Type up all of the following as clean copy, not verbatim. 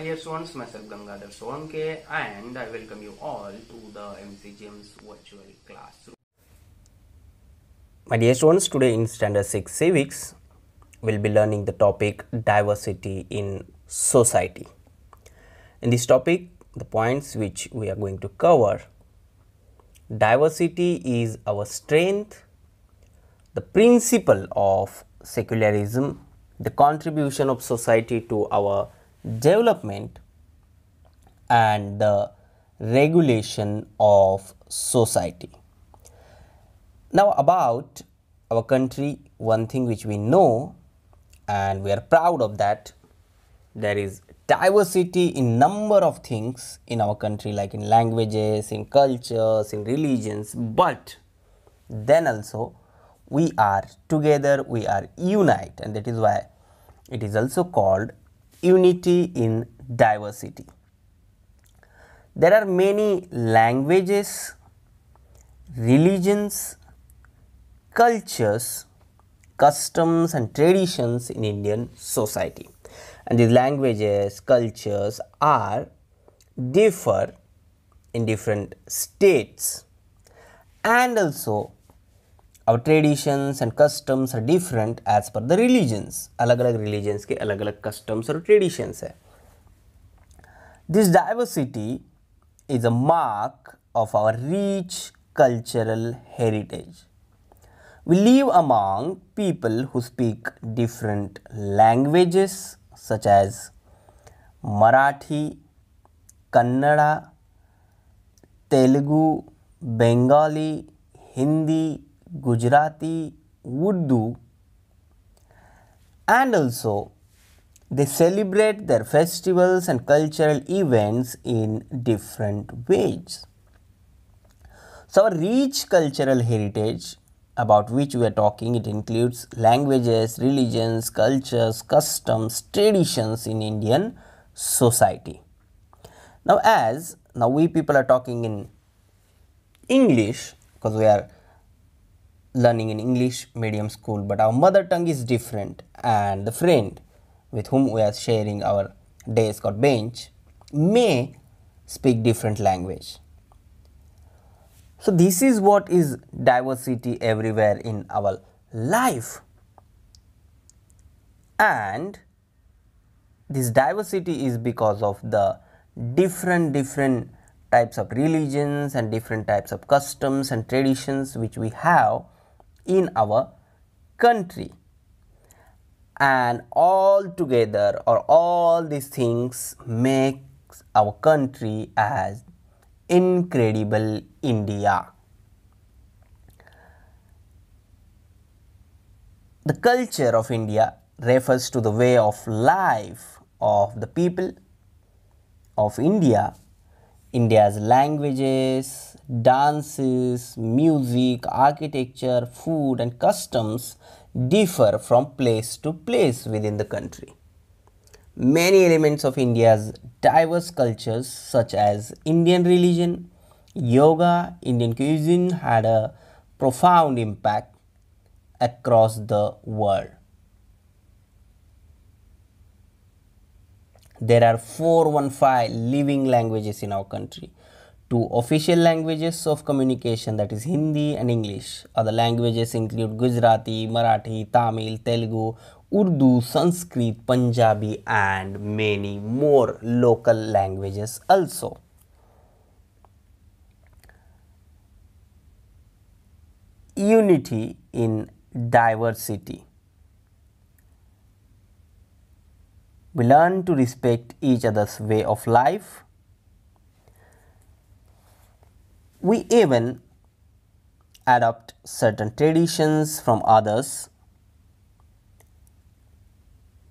dear students, myself Gangadhar Solanke, and I welcome you all to the MCGM's virtual classroom. My dear students, today in Standard 6 Civics, we'll be learning the topic diversity in society. In this topic, the points which we are going to cover: diversity is our strength, the principle of secularism, the contribution of society to our development, and the regulation of society. Now, about our country, one thing which we know and we are proud of that, there is diversity in number of things in our country, like in languages, in cultures, in religions, but then also we are together, we are unite, and that is why it is also called unity in diversity. There are many languages, religions, cultures, customs and traditions in Indian society, and these languages, cultures are differ in different states, and also our traditions and customs are different as per the religions. अलग-अलग religions के अलग-अलग customs और traditions है. This diversity is a mark of our rich cultural heritage. We live among people who speak different languages such as Marathi, Kannada, Telugu, Bengali, Hindi, Gujarati, Urdu, and also they celebrate their festivals and cultural events in different ways. So, our rich cultural heritage about which we are talking, it includes languages, religions, cultures, customs, traditions in Indian society. Now we people are talking in English because we are learning in English medium school, but our mother tongue is different, and the friend with whom we are sharing our desk or bench may speak different language. So this is what is diversity everywhere in our life, and this diversity is because of the different types of religions and different types of customs and traditions which we have in our country, and all together or all these things makes our country as incredible India. The culture of India refers to the way of life of the people of India. India's languages, dances, music, architecture, food and customs differ from place to place within the country. Many elements of India's diverse cultures such as Indian religion, yoga, Indian cuisine had a profound impact across the world. There are 415 living languages in our country. 2 official languages of communication, that is Hindi and English. Other languages include Gujarati, Marathi, Tamil, Telugu, Urdu, Sanskrit, Punjabi and many more local languages also. Unity in diversity. We learn to respect each other's way of life. We even adopt certain traditions from others.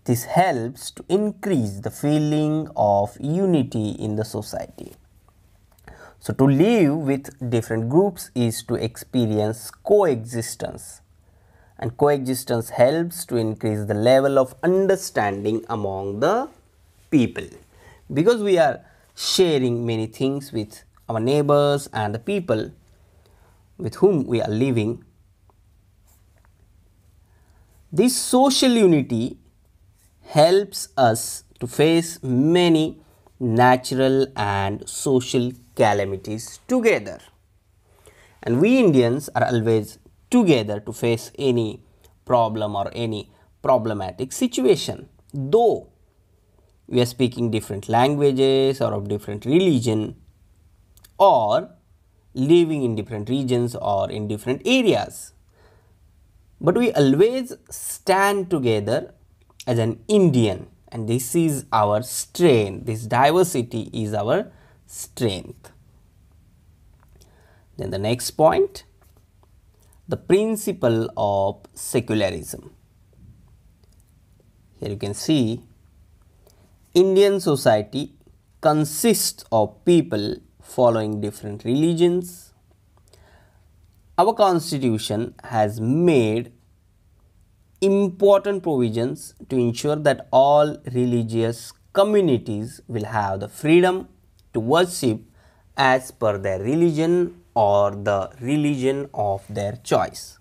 This helps to increase the feeling of unity in the society. So, to live with different groups is to experience coexistence, and coexistence helps to increase the level of understanding among the people, because we are sharing many things with our neighbors and the people with whom we are living. This social unity helps us to face many natural and social calamities together. And we Indians are always together to face any problem or any problematic situation. Though we are speaking different languages or of different religion or living in different regions or in different areas, but we always stand together as an Indian, and this is our strength. This diversity is our strength. Then the next point, the principle of secularism. Here you can see Indian society consists of people following different religions. Our constitution has made important provisions to ensure that all religious communities will have the freedom to worship as per their religion or the religion of their choice.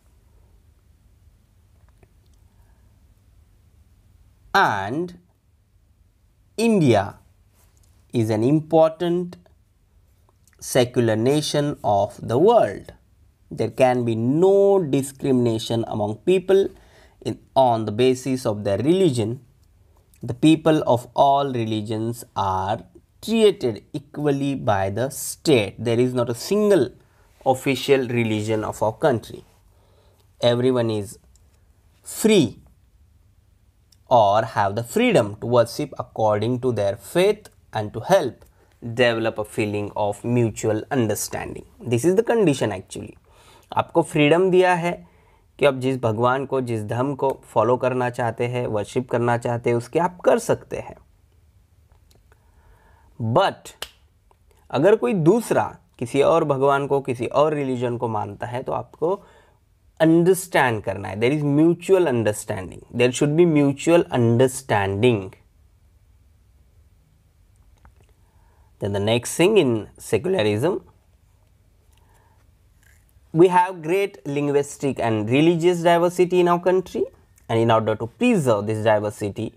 And India is an important secular nation of the world. There can be no discrimination among people on the basis of their religion. The people of all religions are treated equally by the state. There is not a single official religion of our country. Everyone is free or have the freedom to worship according to their faith and to help develop a feeling of mutual understanding. This is the condition actually. आपको freedom दिया है कि आप जिस भगवान को, जिस धर्म को फॉलो करना चाहते हैं, वर्शिप करना चाहते हैं, उसके आप कर सकते हैं. बट अगर कोई दूसरा किसी और भगवान को, किसी और रिलीजन को मानता है, तो आपको अंडरस्टैंड करना है. There is mutual understanding. There should be mutual understanding. Then the next thing in secularism, we have great linguistic and religious diversity in our country, and in order to preserve this diversity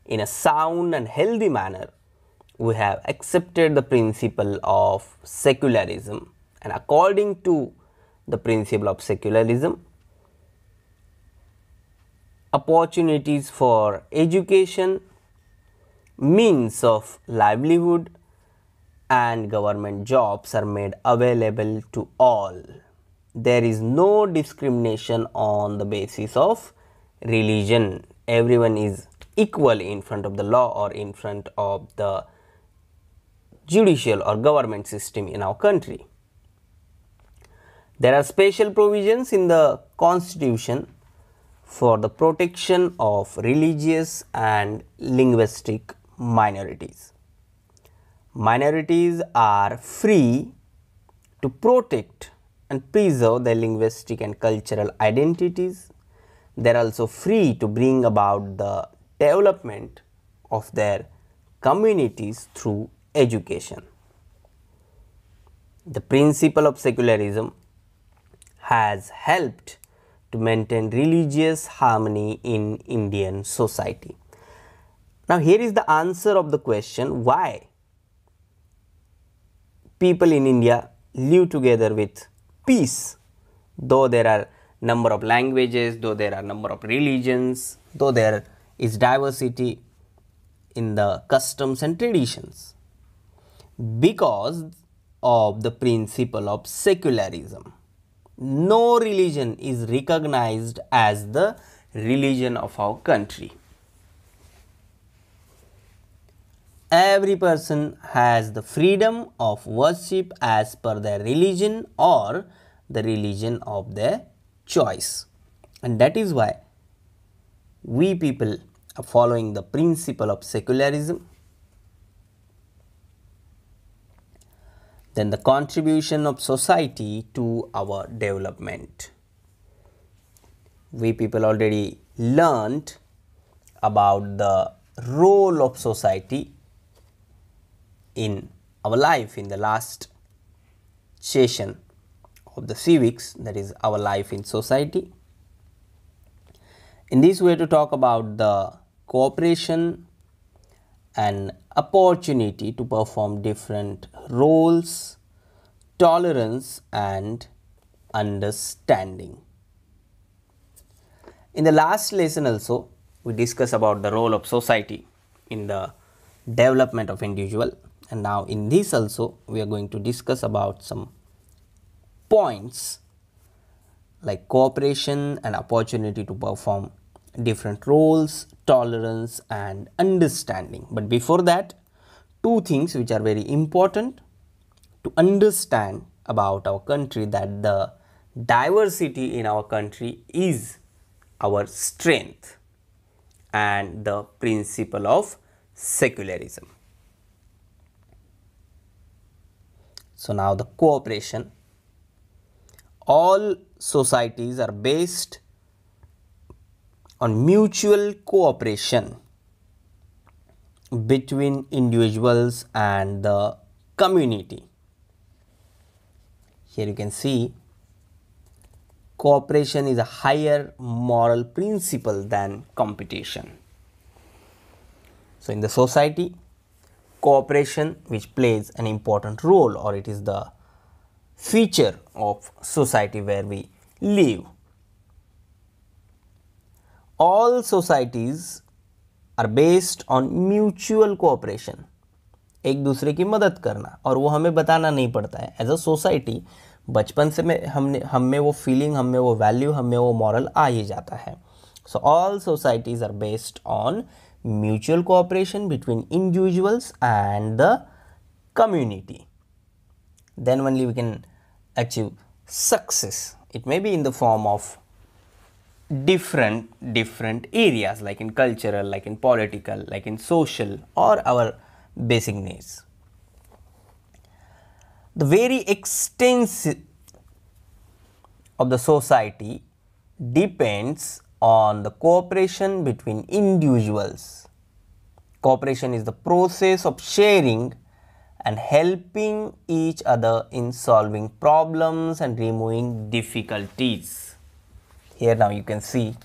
in a sound and healthy manner, we have accepted the principle of secularism. And according to the principle of secularism, opportunities for education, means of livelihood and government jobs are made available to all. There is no discrimination on the basis of religion. Everyone is equal in front of the law or in front of the judicial or government system in our country. There are special provisions in the constitution for the protection of religious and linguistic minorities. Minorities are free to protect and preserve their linguistic and cultural identities. They are also free to bring about the development of their communities through education. The principle of secularism has helped to maintain religious harmony in Indian society. Now, here is the answer of the question, why people in India live together with peace, though there are number of languages, though there are number of religions, though there is diversity in the customs and traditions. Because of the principle of secularism. No religion is recognized as the religion of our country. Every person has the freedom of worship as per their religion or the religion of their choice. And that is why we people are following the principle of secularism. Then the contribution of society to our development. We people already learned about the role of society in our life in the last session of the civics, that is our life in society. In this we have to talk about the cooperation an opportunity to perform different roles, tolerance and understanding. In the last lesson also, we discussed about the role of society in the development of individual, and now in this also we are going to discuss about some points like cooperation and opportunity to perform different roles, tolerance and understanding. But before that, two things which are very important to understand about our country, that the diversity in our country is our strength and the principle of secularism. So now the cooperation. All societies are based on mutual cooperation between individuals and the community. Here you can see cooperation is a higher moral principle than competition. So in the society, cooperation which plays an important role, or it is the feature of society where we live. All societies are based on mutual cooperation. एक दूसरे की मदद करना, और वो हमें बताना नहीं पड़ता है. एज अ सोसाइटी बचपन से हम में वो फीलिंग, हम में वो वैल्यू, हम में वो मॉरल आ ही जाता है. So all societies are based on mutual cooperation between individuals and the community. Then only we can achieve success. It may be in the form of different areas, like in cultural, like in political, like in social, or our basic needs. The very extensive of the society depends on the cooperation between individuals. Cooperation is the process of sharing and helping each other in solving problems and removing difficulties. Here now you can see,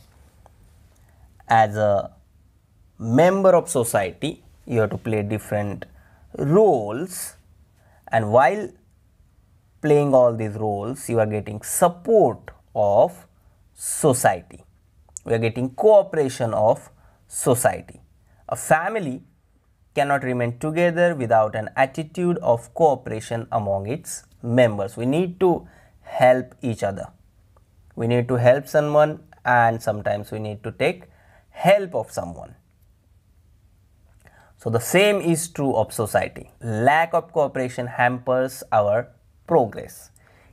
as a member of society you have to play different roles, and while playing all these roles you are getting support of society, we are getting cooperation of society. A family cannot remain together without an attitude of cooperation among its members. We need to help each other. We need to help someone, and sometimes we need to take help of someone. So the same is true of society. Lack of cooperation hampers our progress.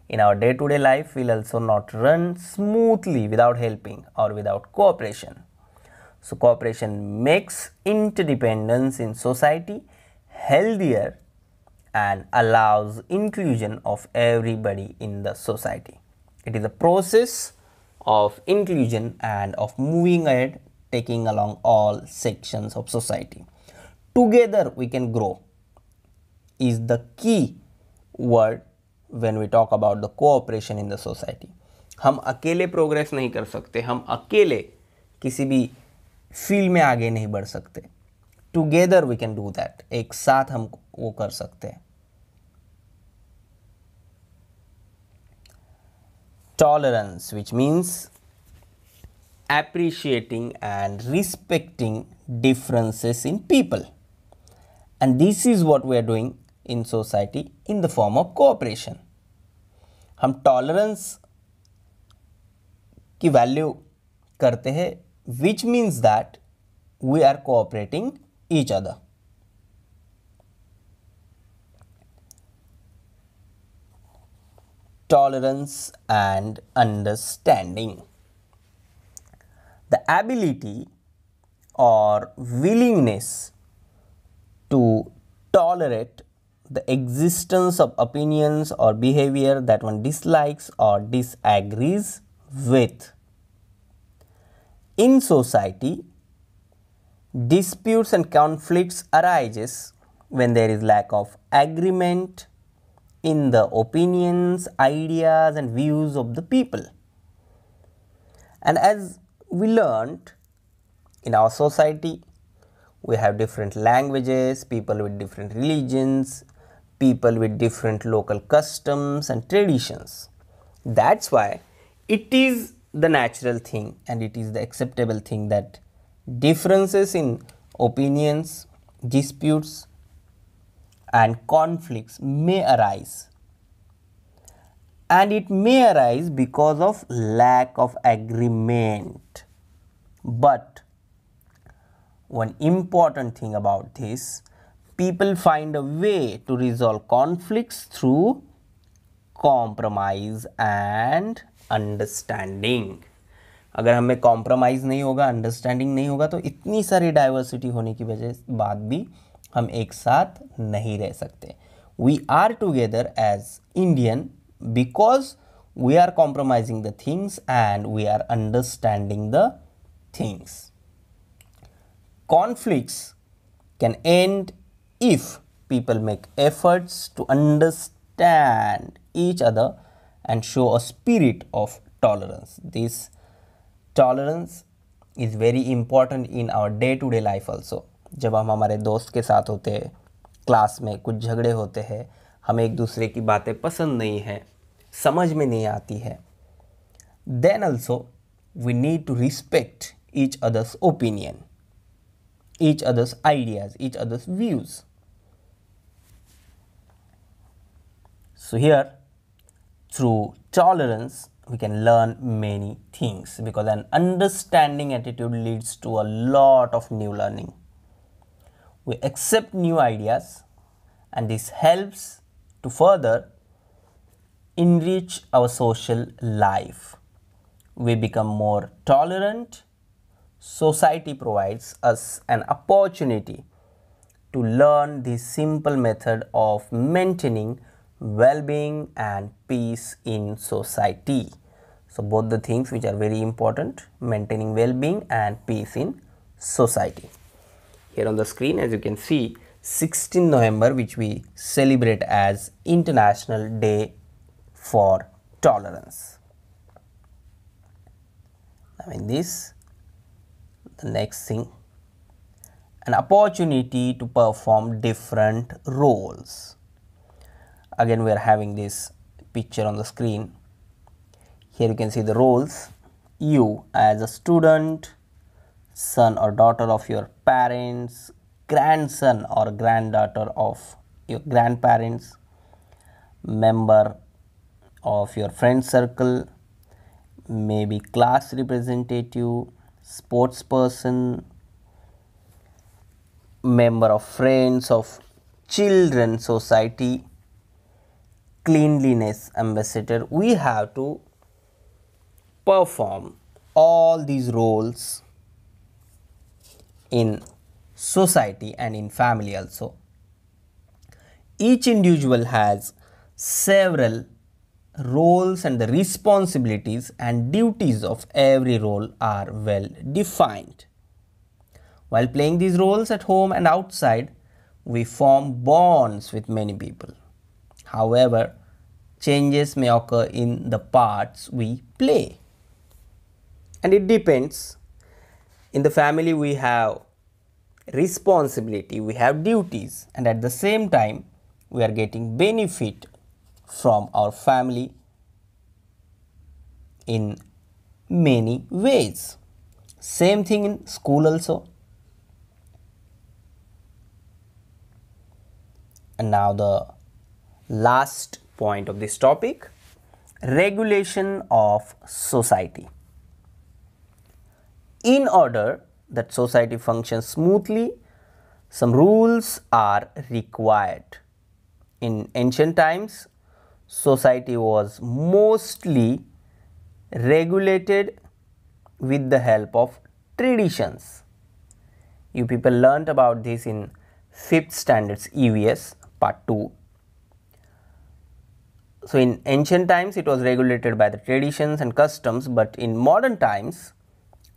In our day-to-day life, we will also not run smoothly without helping or without cooperation. So cooperation makes interdependence in society healthier and allows inclusion of everybody in the society. It is a process of inclusion and of moving ahead, taking along all sections of society. Together we can grow is the key word when we talk about the cooperation in the society. हम अकेले progress नहीं कर सकते, हम अकेले किसी भी field में आगे नहीं बढ़ सकते. Together we can do that. एक साथ हम वो कर सकते हैं. Tolerance, which means appreciating and respecting differences in people, and this is what we are doing in society in the form of cooperation. हम टॉलरेंस की वैल्यू करते हैं, which means that we are cooperating each other. Tolerance and understanding. The ability or willingness to tolerate the existence of opinions or behavior that one dislikes or disagrees with. In society, disputes and conflicts arises when there is lack of agreement in the opinions, ideas and views of the people. And as we learned, in our society, We have different languages, people with different religions, people with different local customs and traditions. That's why it is the natural thing and it is the acceptable thing that differences in opinions, disputes and conflicts may arise, and it may arise because of lack of agreement. But one important thing about this, people find a way to resolve conflicts through compromise and understanding. अगर हमें compromise नहीं होगा, understanding नहीं होगा, तो इतनी सारी diversity होने की वजह बाद भी हम एक साथ नहीं रह सकते. We are together as Indian because we are compromising the things and we are understanding the things. Conflicts can end if people make efforts to understand each other and show a spirit of tolerance. This tolerance is very important in our day-to-day life also. जब हम हमारे दोस्त के साथ होते हैं, class में कुछ झगड़े होते हैं, हमें एक दूसरे की बातें पसंद नहीं है, समझ में नहीं आती है, then also we need to respect each other's opinion, each other's ideas, each other's views. So here, through tolerance, we can learn many things because an understanding attitude leads to a lot of new learning. We accept new ideas and this helps to further enrich our social life. We become more tolerant. Society provides us an opportunity to learn the simple method of maintaining well-being and peace in society. So both the things which are very important, maintaining well-being and peace in society. Here on the screen, as you can see, 16 November, which we celebrate as International Day for Tolerance. Now in this, the next thing, an opportunity to perform different roles. Again, we are having this picture on the screen. Here you can see the roles. You as a student, son or daughter of your parents, grandson or granddaughter of your grandparents, member of your friend circle, maybe class representative, sports person, member of friends of children society, cleanliness ambassador. We have to perform all these roles in society and in family also. Each individual has several roles and the responsibilities and duties of every role are well defined. While playing these roles at home and outside, we form bonds with many people. However, changes may occur in the parts we play. And it depends. In the family, we have responsibility, we have duties, and at the same time, we are getting benefit from our family in many ways. Same thing in school also. And now the last point of this topic, regulation of society. In order that society functions smoothly, some rules are required. In ancient times, society was mostly regulated with the help of traditions. You people learnt about this in 5th standards EVS part 2. So in ancient times it was regulated by the traditions and customs, but in modern times,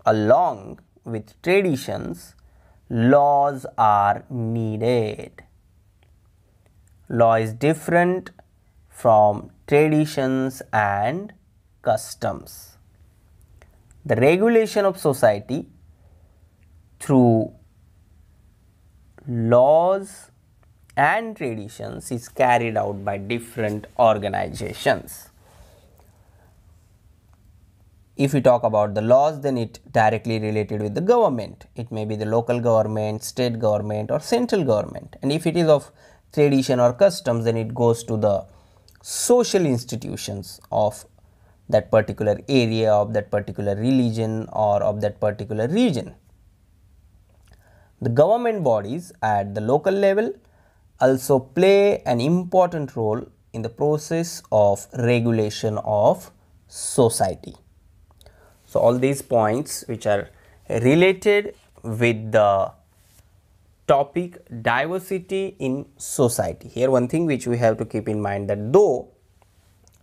along with traditions, laws are needed. Law is different from traditions and customs. The regulation of society through laws and traditions is carried out by different organizations. If we talk about the laws, then it directly related with the government. It may be the local government, state government or central government. And if it is of tradition or customs, then it goes to the social institutions of that particular area, of that particular religion or of that particular region. The government bodies at the local level also play an important role in the process of regulation of society. So, all these points which are related with the topic diversity in society. Here one thing which we have to keep in mind, that though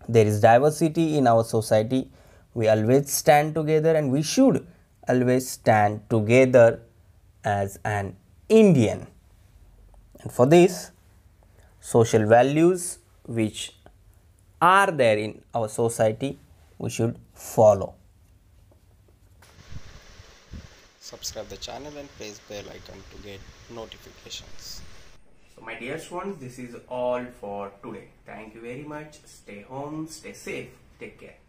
there is diversity in our society, we always stand together and we should always stand together as an Indian. And for this, social values which are there in our society, we should follow. Subscribe the channel and press bell icon to get notifications. So my dear students, this is all for today. Thank you very much. Stay home, stay safe, take care.